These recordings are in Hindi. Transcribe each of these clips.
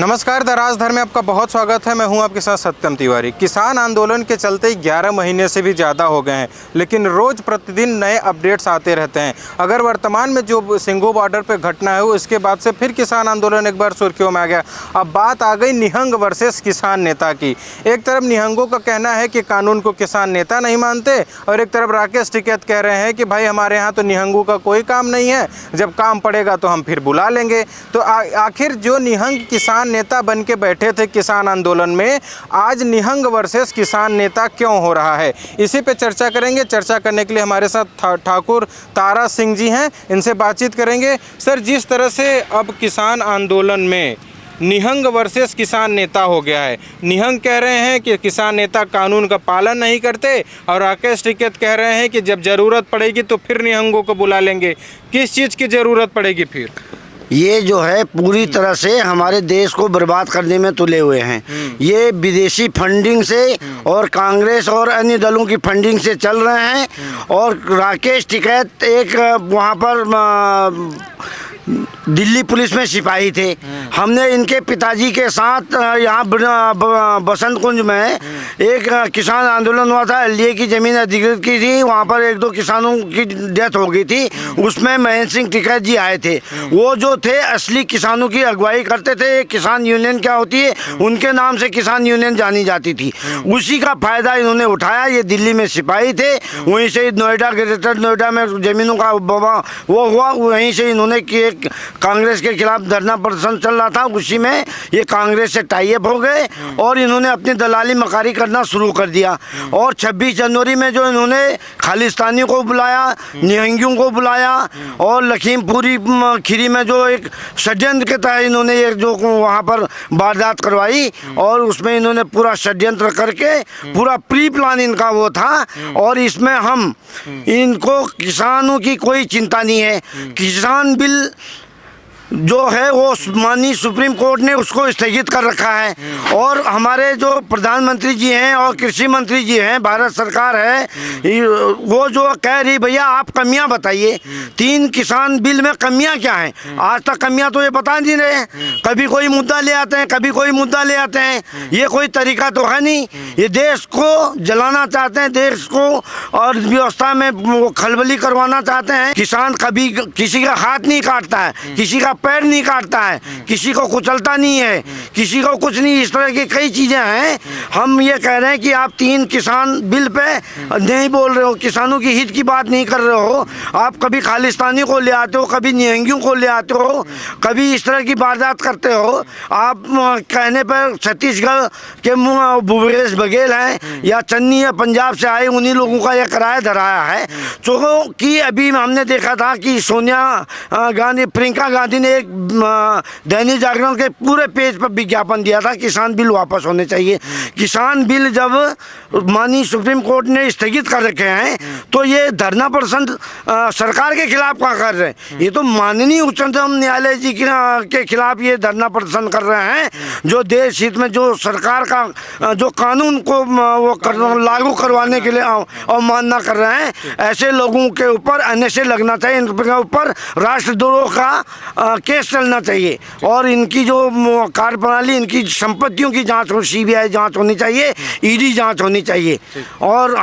नमस्कार, द राजधर में आपका बहुत स्वागत है। मैं हूं आपके साथ सत्यम तिवारी। किसान आंदोलन के चलते 11 महीने से भी ज़्यादा हो गए हैं, लेकिन रोज़ प्रतिदिन नए अपडेट्स आते रहते हैं। अगर वर्तमान में जो सिंघू बॉर्डर पर घटना है, उसके बाद से फिर किसान आंदोलन एक बार सुर्खियों में आ गया। अब बात आ गई निहंग वर्सेस किसान नेता की। एक तरफ निहंगों का कहना है कि कानून को किसान नेता नहीं मानते, और एक तरफ राकेश टिकैत कह रहे हैं कि भाई हमारे यहाँ तो निहंगों का कोई काम नहीं है, जब काम पड़ेगा तो हम फिर बुला लेंगे। तो आखिर जो निहंग किसान नेता बन के बैठे थे किसान आंदोलन में, आज निहंग वर्सेस किसान नेता क्यों हो रहा है, इसी पे चर्चा करेंगे। चर्चा करने के लिए हमारे साथ ठाकुर तारा सिंह जी हैं, इनसे बातचीत करेंगे। सर, जिस तरह से अब किसान आंदोलन में निहंग वर्सेस किसान नेता हो गया है, निहंग कह रहे हैं कि किसान नेता कानून का पालन नहीं करते, और राकेश टिकैत कह रहे हैं कि जब ज़रूरत पड़ेगी तो फिर निहंगों को बुला लेंगे। किस चीज़ की ज़रूरत पड़ेगी फिर? ये जो है पूरी तरह से हमारे देश को बर्बाद करने में तुले हुए हैं। ये विदेशी फंडिंग से और कांग्रेस और अन्य दलों की फंडिंग से चल रहे हैं। और राकेश टिकैत एक वहाँ पर दिल्ली पुलिस में सिपाही थे। हमने इनके पिताजी के साथ यहाँ बसंत कुंज में एक किसान आंदोलन हुआ था। एलडीए की ज़मीन अधिकृत की थी, वहाँ पर एक दो किसानों की डेथ हो गई थी। उसमें महेंद्र सिंह टिकैत जी आए थे। वो जो थे असली किसानों की अगुवाई करते थे। किसान यूनियन क्या होती है, उनके नाम से किसान यूनियन जानी जाती थी। उसी का फ़ायदा इन्होंने उठाया। ये दिल्ली में सिपाही थे, वहीं से नोएडा, ग्रेटर नोएडा में ज़मीनों का वो हुआ, वहीं से इन्होंने कांग्रेस के खिलाफ धरना प्रदर्शन चल रहा था, उसी में ये कांग्रेस से टाई अप हो गए और इन्होंने अपनी दलाली मकारी करना शुरू कर दिया। और 26 जनवरी में जो इन्होंने खालिस्तानियों को बुलाया, निहंगियों को बुलाया, और लखीमपुरी खीरी में जो एक षड्यंत्र के तहत इन्होंने ये जो वहाँ पर वारदात करवाई, और उसमें इन्होंने पूरा षड्यंत्र करके पूरा प्री प्लान इनका वो था। और इसमें हम इनको किसानों की कोई चिंता नहीं है। किसान बिल जो है वो माननीय सुप्रीम कोर्ट ने उसको स्थगित कर रखा है। और हमारे जो प्रधानमंत्री जी हैं और कृषि मंत्री जी हैं, भारत सरकार है, वो जो कह रही भैया आप कमियां बताइए, 3 किसान बिल में कमियां क्या हैं। आज तक कमियां तो ये बता नहीं रहे। कभी कोई मुद्दा ले आते हैं, कभी कोई मुद्दा ले आते हैं। ये कोई तरीका तो है नहीं। ये देश को जलाना चाहते हैं, देश को और व्यवस्था में वो खलबली करवाना चाहते हैं। किसान कभी किसी का हाथ नहीं काटता है, किसी का पैर नहीं काटता है, किसी को कुचलता नहीं है, किसी को कुछ नहीं। इस तरह की कई चीज़ें हैं। हम ये कह रहे हैं कि आप 3 किसान बिल पे नहीं बोल रहे हो, किसानों की हित की बात नहीं कर रहे हो। आप कभी खालिस्तानी को ले आते हो, कभी निहंगियों को ले आते हो, कभी इस तरह की वारदात करते हो। आप कहने पर छत्तीसगढ़ के भूपेश बघेल हैं या चन्नी या पंजाब से आए, उन्हीं लोगों का यह किराया धराया है। कि अभी हमने देखा था कि सोनिया गांधी, प्रियंका गांधी ने एक दैनिक जागरण के पूरे पेज पर विज्ञापन दिया था किसान बिल वापस होने चाहिए। किसान बिल जब माननीय सुप्रीम कोर्ट ने स्थगित कर रखे हैं, तो ये धरना प्रदर्शन सरकार के खिलाफ क्या कर रहे हैं? ये तो माननीय उच्चतम न्यायालय जी के खिलाफ ये धरना प्रदर्शन कर रहे हैं, जो देश हित में जो सरकार का जो कानून को वो लागू करवाने के लिए अवमानना कर रहे हैं। ऐसे लोगों के ऊपर एनएसए लगना चाहिए, इनके ऊपर राष्ट्रद्रोह का केस चलना चाहिए, और इनकी जो कार्यप्रणाली, इनकी संपत्तियों की जांच हो, सीबीआई जांच होनी चाहिए, ईडी जांच होनी चाहिए। और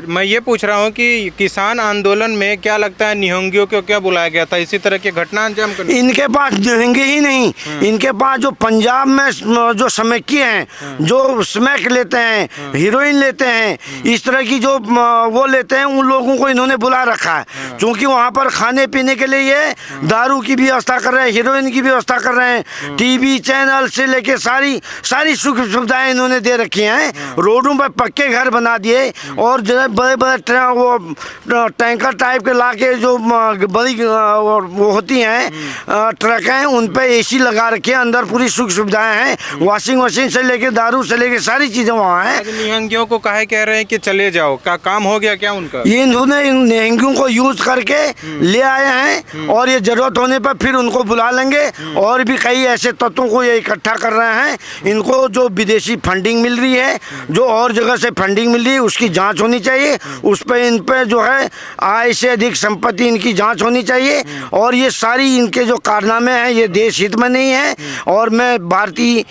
मैं ये पूछ रहा हूँ कि किसान आंदोलन में क्या लगता है निहंगियों को क्या बुलाया गया था इसी तरह की घटना अंजाम करने? इनके पास निहंगी ही नहीं, इनके पास जो पंजाब में जो स्मैकी हैं, जो स्मैक लेते हैं, हीरोइन लेते हैं, इस तरह की जो वो लेते हैं, उन लोगों को इन्होंने बुला रखा है। क्योंकि वहाँ पर खाने पीने के लिए ये दारू की व्यवस्था कर रहे हैं, हीरोइन की व्यवस्था कर रहे हैं, टीवी चैनल से लेके सारी सुख सुविधाएं इन्होंने दे रखी हैं। रोडों पर पक्के घर बना दिए, और जो बड़े बड़े वो टैंकर टाइप के लाके जो बड़ी वो होती हैं ट्रक हैं, उन पे एसी लगा रखे हैं, अंदर पूरी सुख सुविधाएं हैं, वॉशिंग मशीन से लेके दारू से लेके सारी चीज़ें वहाँ हैं। निहंगियों को काहे कह रहे हैं कि चले जाओ, का काम हो गया क्या उनका? ये इन्होंने इन निहंगियों को यूज करके ले आए हैं, और ये जरूरत होने पर फिर उनको बुला लेंगे। और भी कई ऐसे तत्वों को ये इकट्ठा कर रहे हैं। इनको जो विदेशी फंडिंग मिल रही है, जो और जगह से फंडिंग मिल रही है, उसकी जाँच होनी चाहिए, उस पर इन पर जो है आय से अधिक संपत्ति इनकी जांच होनी चाहिए। और ये सारी इनके जो कारनामे हैं ये देश हित में नहीं है। और मैं भारतीय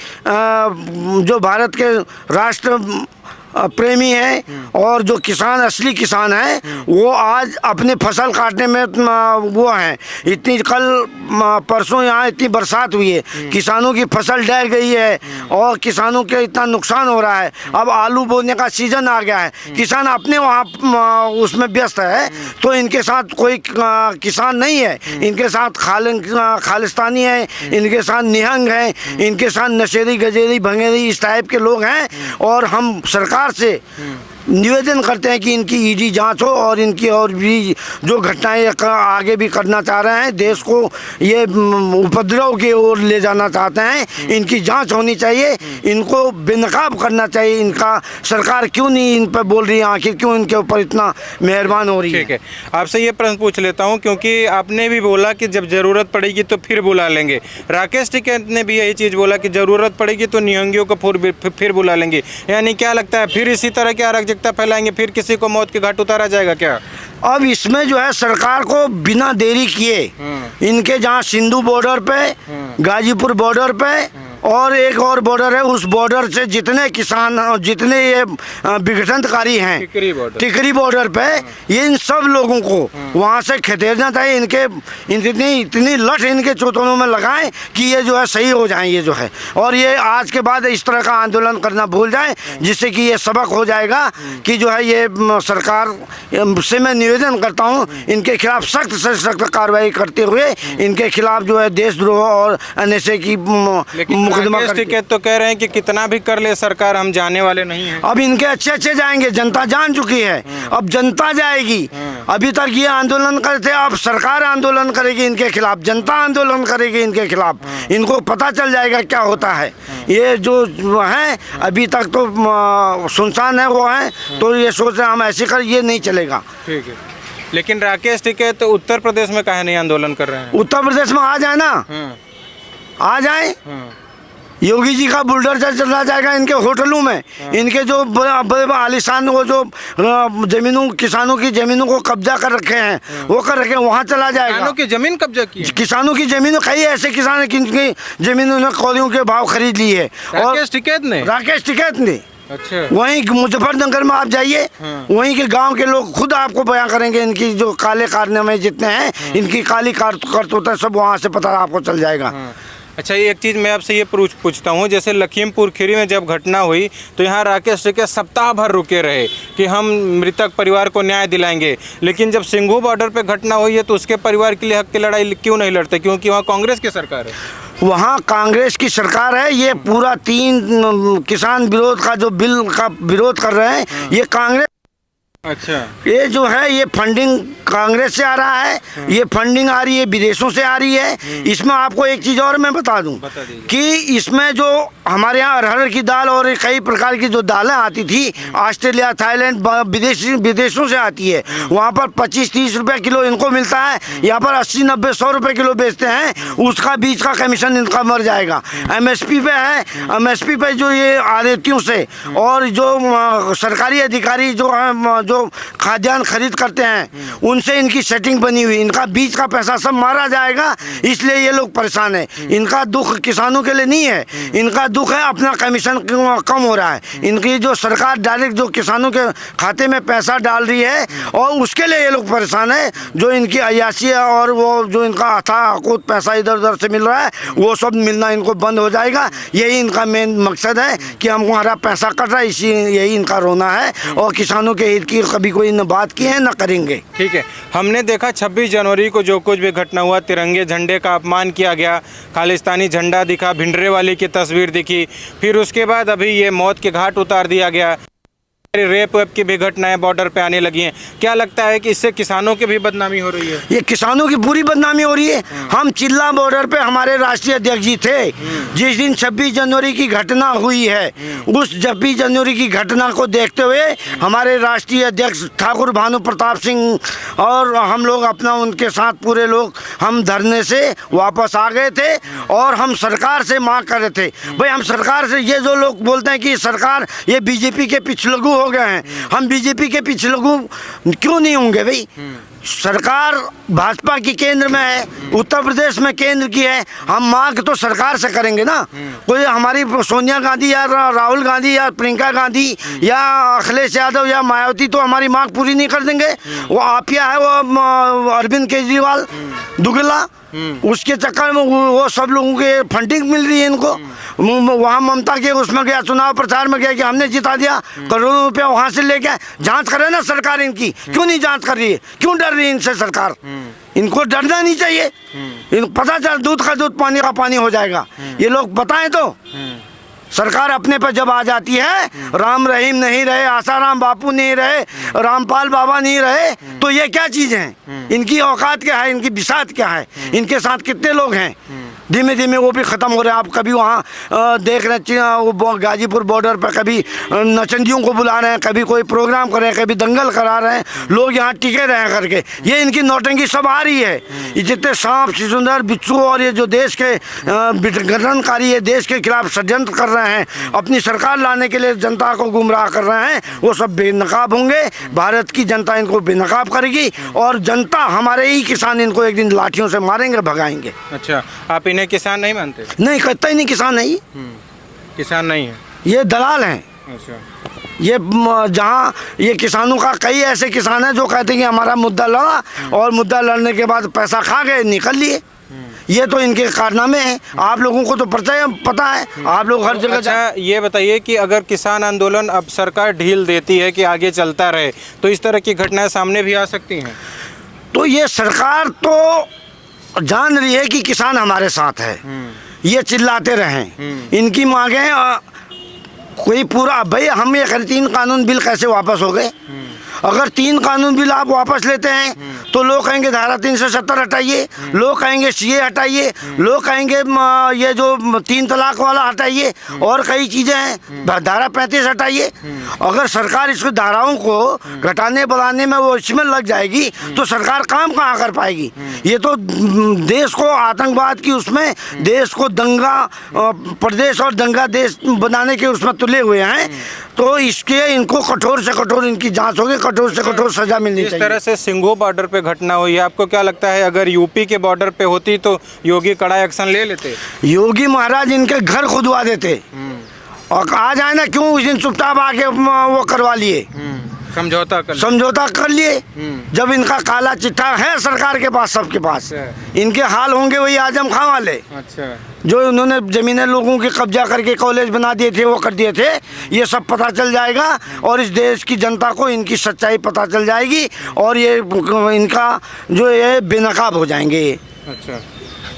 जो भारत के राष्ट्र प्रेमी हैं और जो किसान असली किसान हैं वो आज अपने फसल काटने में वो हैं। इतनी कल परसों यहाँ इतनी बरसात हुई है, किसानों की फसल डह गई है और किसानों के इतना नुकसान हो रहा है। अब आलू बोने का सीजन आ गया है, किसान अपने वहाँ उसमें व्यस्त है, तो इनके साथ कोई किसान नहीं है। इनके साथ खालिस्तानी है, इनके साथ निहंग हैं, इनके साथ नशेरी गजेरी भंगेरी इस टाइप के लोग हैं। और हम सरकार से निवेदन करते हैं कि इनकी ईडी जांच हो और इनकी और भी जो घटनाएं आगे भी करना चाह रहे हैं, देश को ये उपद्रव की ओर ले जाना चाहते हैं, इनकी जांच होनी चाहिए, इनको बेनकाब करना चाहिए। इनका सरकार क्यों नहीं इन पर बोल रही है, आखिर क्यों इनके ऊपर इतना मेहरबान हो रही है। ठीक है, आपसे ये प्रश्न पूछ लेता हूँ क्योंकि आपने भी बोला कि जब ज़रूरत पड़ेगी तो फिर बुला लेंगे। राकेश टिकैत ने भी यही चीज़ बोला कि ज़रूरत पड़ेगी तो निहंगियों को फिर बुला लेंगे। यानी क्या लगता है फिर इसी तरह की अराजकता फैलाएंगे, फिर किसी को मौत के घाट उतारा जाएगा क्या? अब इसमें जो है सरकार को बिना देरी किए इनके जहाँ सिंधु बॉर्डर पे, गाजीपुर बॉर्डर पे और एक और बॉर्डर है, उस बॉर्डर से जितने किसान जितने ये विघटनकारी हैं टिकरी बॉर्डर पे, ये इन सब लोगों को वहाँ से खदेड़ना चाहिए। इतनी लठ इनके चौतनों में लगाएं कि ये जो है सही हो जाएं ये जो है। और ये आज के बाद इस तरह का आंदोलन करना भूल जाएं, जिससे कि ये सबक हो जाएगा कि जो है ये सरकार से मैं निवेदन करता हूँ इनके खिलाफ सख्त से सख्त कार्रवाई करते हुए इनके खिलाफ जो है देशद्रोह और NSA की राकेश टिकैत तो कह रहे हैं कि कितना भी कर ले सरकार हम जाने वाले नहीं हैं। अब इनके अच्छे जाएंगे, जनता जान चुकी है, अब जनता जाएगी। अभी तक ये आंदोलन करते, अब सरकार आंदोलन करेगी इनके खिलाफ, जनता आंदोलन करेगी इनके खिलाफ। इनको पता चल जाएगा क्या होता है। ये जो है अभी तक तो सुनसान है वो है, तो ये सोच रहे हम ऐसे कर, ये नहीं चलेगा। ठीक है, लेकिन राकेश टिकैत तो उत्तर प्रदेश में काहे नहीं आंदोलन कर रहे हैं? उत्तर प्रदेश में आ जाए ना, आ जाए। योगी जी का बुलडोजर चला जाएगा इनके होटलों में, इनके जो बड़े आलिशान वो जो जमीनों किसानों की जमीनों को कब्जा कर रखे हैं वो कर रखे हैं, वहाँ चला जाएगा। किसानों की जमीन कब्जा की, किसानों की जमीनों, कई ऐसे किसान हैं जिनकी जमीनों ने कौड़ियों के भाव खरीद ली है। राकेश टिकैत ने अच्छा, वहीं मुजफ्फरनगर में आप जाइए, वहीं के गांव के लोग खुद आपको बयां करेंगे इनकी जो काले कारनामे जितने हैं, इनकी काली करतूतें सब वहाँ से पता आपको चल जाएगा। अच्छा, एक चीज़ मैं आपसे ये पूछता हूँ, जैसे लखीमपुर खीरी में जब घटना हुई तो यहाँ राकेश टिकैत सप्ताह भर रुके रहे कि हम मृतक परिवार को न्याय दिलाएंगे, लेकिन जब सिंघू बॉर्डर पे घटना हुई है तो उसके परिवार के लिए हक की लड़ाई क्यों नहीं लड़ते? क्योंकि वहाँ कांग्रेस की सरकार है। वहाँ कांग्रेस की सरकार है। ये पूरा 3 किसान विरोध का जो बिल का विरोध कर रहे हैं ये कांग्रेस। अच्छा, ये जो है ये फंडिंग कांग्रेस से आ रहा है, ये फंडिंग आ रही है विदेशों से आ रही है। इसमें आपको एक चीज़ और मैं बता दूं कि इसमें जो हमारे यहाँ अरहर की दाल और कई प्रकार की जो दालें आती थी ऑस्ट्रेलिया, थाईलैंड, विदेशों से आती है, वहाँ पर 25-30 रुपये किलो इनको मिलता है, यहाँ पर 80-90-100 रुपये किलो बेचते हैं। उसका बीच का कमीशन इनका मर जाएगा। MSP पे है, MSP पे जो ये आड़तियों से और जो सरकारी अधिकारी जो है जो खाद्यान्न खरीद करते हैं उनसे इनकी सेटिंग बनी हुई, इनका बीच का पैसा सब मारा जाएगा, इसलिए ये लोग परेशान है। इनका दुख किसानों के लिए नहीं है, इनका दुख है अपना कमीशन कम हो रहा है। इनकी जो सरकार डायरेक्ट जो किसानों के खाते में पैसा डाल रही है और उसके लिए ये लोग परेशान है। जो इनकी अयाशी है और वो जो इनका अथाह पैसा इधर उधर से मिल रहा है वो सब मिलना इनको बंद हो जाएगा। यही इनका मेन मकसद है कि हमारा पैसा कट रहा है, इसी यही इनका रोना है। और किसानों के हित की कभी कोई न बात की है न करेंगे। ठीक है, हमने देखा 26 जनवरी को जो कुछ भी घटना हुआ, तिरंगे झंडे का अपमान किया गया, खालिस्तानी झंडा दिखा, भिंडरेवाली की तस्वीर दिखी, फिर उसके बाद अभी ये मौत के घाट उतार दिया गया, रेप वेप की भी घटनाएं बॉर्डर पे आने लगी हैं। क्या लगता है कि इससे किसानों की भी बदनामी हो रही है? ये किसानों की पूरी बदनामी हो रही है। हम चिल्ला बॉर्डर पे हमारे राष्ट्रीय अध्यक्ष जी थे जिस दिन 26 जनवरी की घटना हुई है। उस 26 जनवरी की घटना को देखते हुए हमारे राष्ट्रीय अध्यक्ष ठाकुर भानु प्रताप सिंह और हम लोग अपना उनके साथ पूरे लोग हम धरने से वापस आ गए थे और हम सरकार से मांग कर रहे थे, भाई हम सरकार से, ये जो लोग बोलते हैं कि सरकार ये बीजेपी के पिछलगू हो हो गए हैं, हम बीजेपी के पीछे लोगों क्यों नहीं होंगे भाई? सरकार भाजपा की केंद्र में है, उत्तर प्रदेश में केंद्र की है, हम मांग तो सरकार से करेंगे ना। कोई हमारी सोनिया गांधी या राहुल गांधी या प्रियंका गांधी या अखिलेश यादव या मायावती तो हमारी मांग पूरी नहीं कर देंगे। वो आपिया है, वो अरविंद केजरीवाल दुगला, उसके चक्कर में वो सब लोगों के फंडिंग मिल रही है इनको। वहाँ ममता के उसमें गया, चुनाव प्रचार में गया कि हमने जिता दिया, करोड़ों रुपया वहाँ से लेके। जांच करे ना सरकार इनकी, क्यों नहीं जांच कर रही है? क्यों डर रही है इनसे सरकार? इनको डरना नहीं चाहिए। इनको पता चल दूध का दूध पानी का पानी हो जाएगा, ये लोग बताएं तो। सरकार अपने पर जब आ जाती है, राम रहीम नहीं रहे, आसाराम बापू नहीं रहे, रामपाल बाबा नहीं रहे, तो ये क्या चीज़ हैं? इनकी औकात क्या है, इनकी बिसात क्या है, इनके साथ कितने लोग हैं? धीमे धीमे वो भी ख़त्म हो रहे हैं। आप कभी वहाँ देख रहे वो गाजीपुर बॉर्डर पर कभी नचंदियों को बुला रहे हैं, कभी कोई प्रोग्राम कर रहे हैं, कभी दंगल करा रहे हैं, लोग यहाँ टिके रहे करके। ये इनकी नौटंकी सब आ रही है। ये जितने सांप सिसुंदर बिच्छू और ये जो देश के विघटनकारी है, देश के खिलाफ षड्यंत्र कर रहे हैं, अपनी सरकार लाने के लिए जनता को गुमराह कर रहे हैं, वो सब बेनकाब होंगे। भारत की जनता इनको बेनकाब करेगी और जनता, हमारे ही किसान इनको एक दिन लाठियों से मारेंगे, भगाएंगे। अच्छा, आप इन्हें किसान नहीं मानते? नहीं, कहता ही नहीं किसान नहीं, किसान नहीं है, ये दलाल हैं। अच्छा, ये जहाँ ये किसानों का कई ऐसे किसान हैं जो कहते हैं कि हमारा मुद्दा लड़ा और मुद्दा लड़ने के बाद पैसा खा गए, निकल लिए। ये तो इनके कारनामे हैं। आप लोगों को तो पता है, आप लोग हर जगह। अच्छा, ये बताइए कि अगर किसान आंदोलन अब सरकार ढील देती है कि आगे चलता रहे, तो इस तरह की घटनाएं सामने भी आ सकती हैं? तो ये सरकार तो जान रही है कि किसान हमारे साथ है, ये चिल्लाते रहें। इनकी मांगे कोई पूरा, भाई हम ये 3 कानून बिल कैसे वापस हो गए? अगर 3 कानून बिल आप वापस लेते हैं तो लोग कहेंगे धारा 370 हटाइए, लोग कहेंगे सीए हटाइए, लोग कहेंगे ये जो 3 तलाक वाला हटाइए, और कई चीज़ें हैं, धारा 35 हटाइए। अगर सरकार इसको धाराओं को घटाने बढ़ाने में वो इसमें लग जाएगी तो सरकार काम कहाँ कर पाएगी? ये तो देश को आतंकवाद की उसमें, देश को दंगा प्रदेश और दंगा देश बनाने के उसमें तुले हुए हैं। तो इसके इनको कठोर से कठोर इनकी जांच होगी, कठोर से कठोर सजा मिलनी चाहिए। इस तरह से सिंघू बॉर्डर पे घटना हुई है, आपको क्या लगता है अगर यूपी के बॉर्डर पे होती तो योगी कड़ा एक्शन ले लेते? योगी महाराज इनके घर खुदवा देते और आ जाए ना, क्यों उस दिन चुपचाप आके वो करवा लिए, समझौता कर लिए। जब इनका काला चिट्ठा है सरकार के पास, सबके पास, इनके हाल होंगे वही आजम खां वाले। अच्छा, जो उन्होंने ज़मीनें लोगों की कब्जा करके कॉलेज बना दिए थे, वो कर दिए थे। ये सब पता चल जाएगा और इस देश की जनता को इनकी सच्चाई पता चल जाएगी और ये इनका जो ये बेनकाब हो जाएंगे। अच्छा,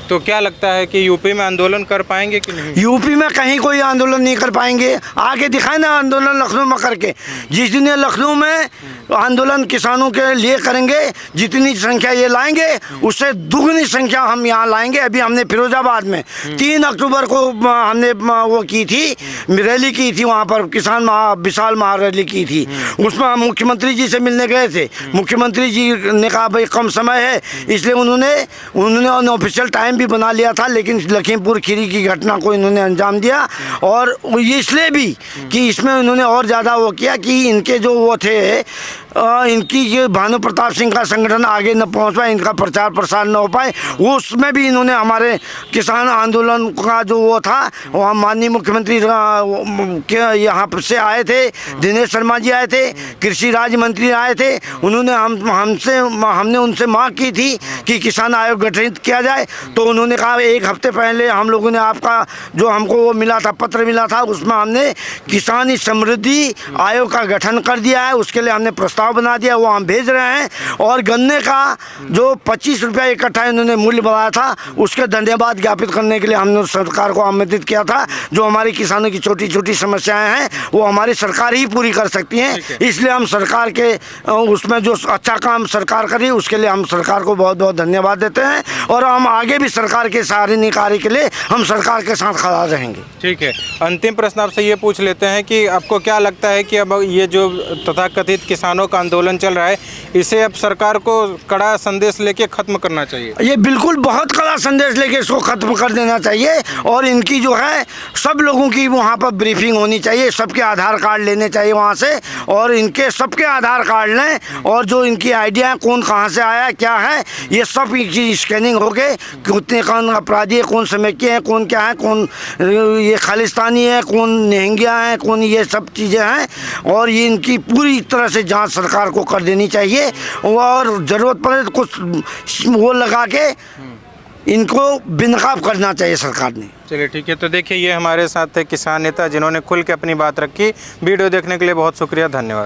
तो क्या लगता है कि यूपी में आंदोलन कर पाएंगे कि नहीं? यूपी में कहीं कोई आंदोलन नहीं कर पाएंगे। आगे दिखाए ना आंदोलन लखनऊ में करके। जिस दिन ये लखनऊ में आंदोलन किसानों के लिए करेंगे, जितनी संख्या ये लाएंगे उससे दुगनी संख्या हम यहाँ लाएंगे। अभी हमने फिरोजाबाद में 3 अक्टूबर को हमने वो की थी, रैली की थी, वहाँ पर किसान विशाल महारैली की थी। उसमें हम मुख्यमंत्री जी से मिलने गए थे। मुख्यमंत्री जी ने कहा भाई कम समय है, इसलिए उन्होंने ऑफिशियल टाइम भी बना लिया था, लेकिन लखीमपुर खीरी की घटना को इन्होंने अंजाम दिया। और इसलिए भी कि इसमें उन्होंने और ज़्यादा वो किया कि इनके जो वो थे, इनकी ये भानु प्रताप सिंह का संगठन आगे न पहुंच पाए, इनका प्रचार प्रसार न हो पाए। उसमें भी इन्होंने हमारे किसान आंदोलन का जो वो था, वहाँ माननीय मुख्यमंत्री के यहाँ से आए थे, दिनेश शर्मा जी आए थे, कृषि राज्य मंत्री आए थे। उन्होंने हमने उनसे मांग की थी कि किसान आयोग गठित किया जाए। तो उन्होंने कहा 1 हफ्ते पहले हम लोगों ने आपका जो हमको वो मिला था, पत्र मिला था, उसमें हमने किसानी समृद्धि आयोग का गठन कर दिया है। उसके लिए हमने प्रस्ताव बना दिया, वो हम भेज रहे हैं। और गन्ने का जो 25 रुपया इकट्ठा इन्होंने मूल्य बढ़ाया था, उसके धन्यवाद ज्ञापित करने के लिए हमने सरकार को आमंत्रित किया था। जो हमारी किसानों की छोटी छोटी समस्याएं हैं वो हमारी सरकार ही पूरी कर सकती हैं। इसलिए हम सरकार के उसमें जो अच्छा काम सरकार करी उसके लिए हम सरकार को बहुत बहुत धन्यवाद देते हैं और हम आगे भी सरकार के सारे कार्य के लिए हम सरकार के साथ खड़ा रहेंगे। ठीक है, अंतिम प्रश्न आपसे ये पूछ लेते हैं कि आपको क्या लगता है कि अब ये जो तथाकथित किसानों का आंदोलन चल रहा है, इसे अब सरकार को कड़ा संदेश लेके ख़त्म करना चाहिए। ये बिल्कुल बहुत कड़ा संदेश लेके इसको ख़त्म कर देना चाहिए और इनकी जो है सब लोगों की वहाँ पर ब्रीफिंग होनी चाहिए, सबके आधार कार्ड लेने चाहिए वहाँ से और इनके सबके आधार कार्ड लें और जो इनकी आइडिया है कौन कहाँ से आया क्या है ये सब की स्कैनिंग हो गए, कितने कौन अपराधी है, कौन समेकिए हैं, कौन क्या है, कौन ये खालिस्तानी है, कौन निहंगिया है, कौन ये सब चीज़ें हैं और ये इनकी पूरी तरह से जांच सरकार को कर देनी चाहिए और ज़रूरत पड़े तो कुछ वो लगा के इनको बेनकाब करना चाहिए सरकार ने। चलिए ठीक है, तो देखिए ये हमारे साथ थे किसान नेता जिन्होंने खुल के अपनी बात रखी। वीडियो देखने के लिए बहुत शुक्रिया, धन्यवाद।